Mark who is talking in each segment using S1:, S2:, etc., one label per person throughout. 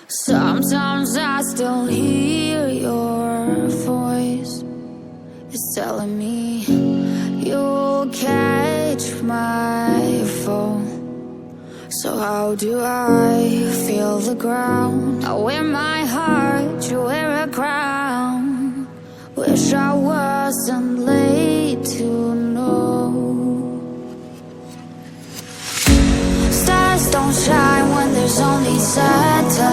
S1: Sometimes I still hear your voice. It's telling me you'll catch my fall. So how do I feel the ground? I wear my heart, you wear a crown. Wish I wasn't late to know. Stars don't shine when there's only satellites.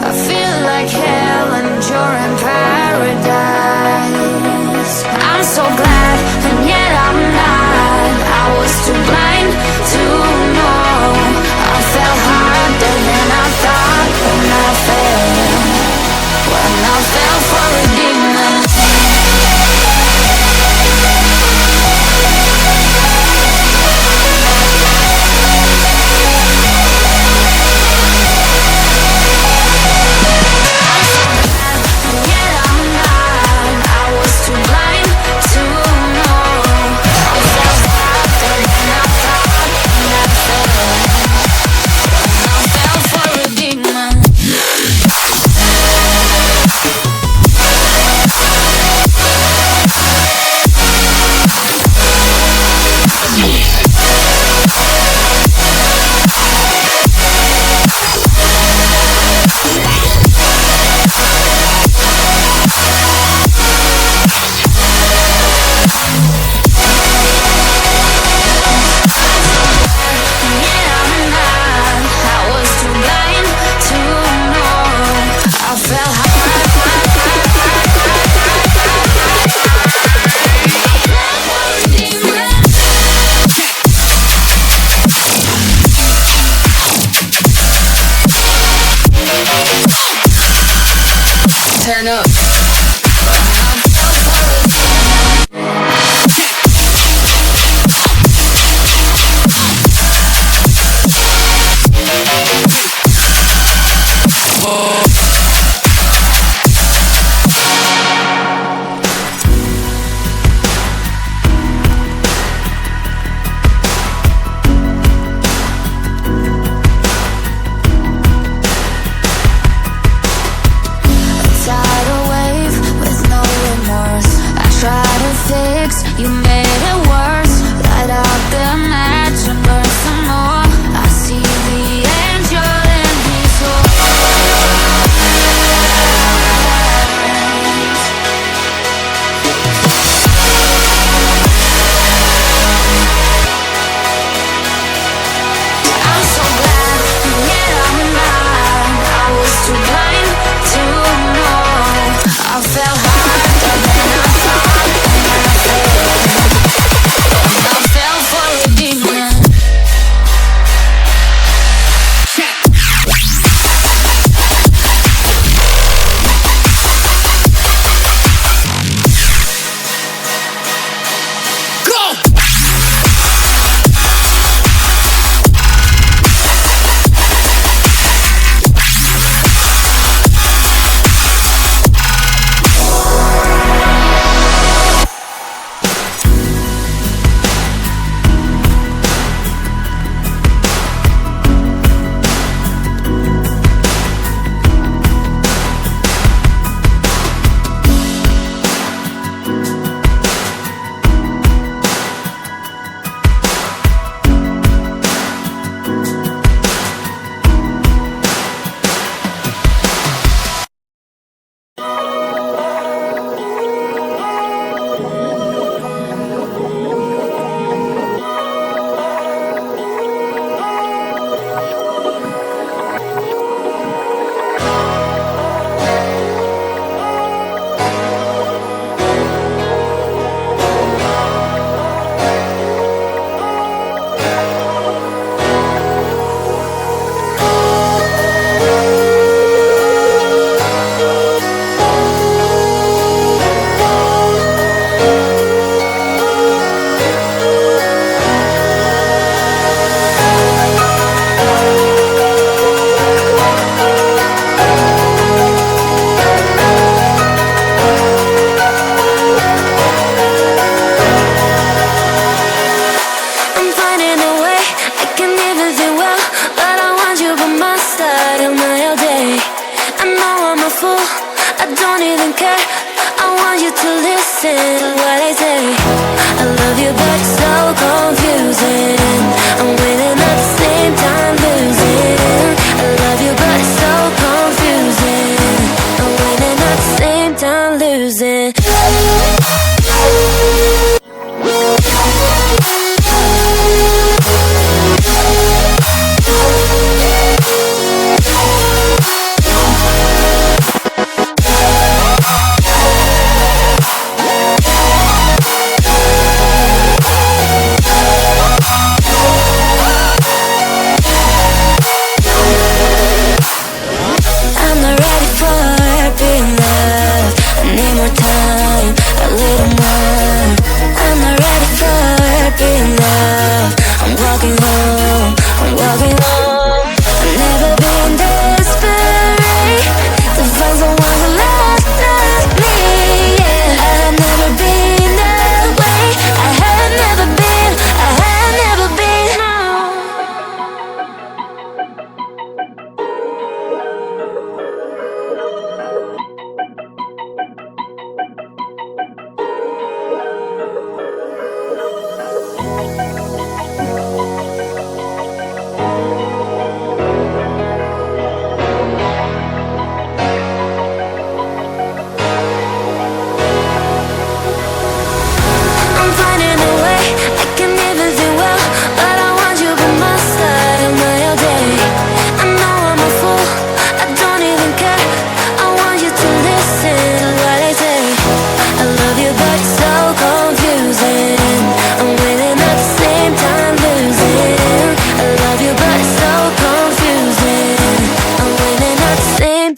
S1: I feel like hell and you're in paradise. I'm so glad and yet I'm not. I was too blind to know. I fell harder than I thought when I fell for a demon.
S2: Turn up.
S1: Tidal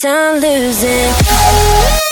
S1: I'm losing.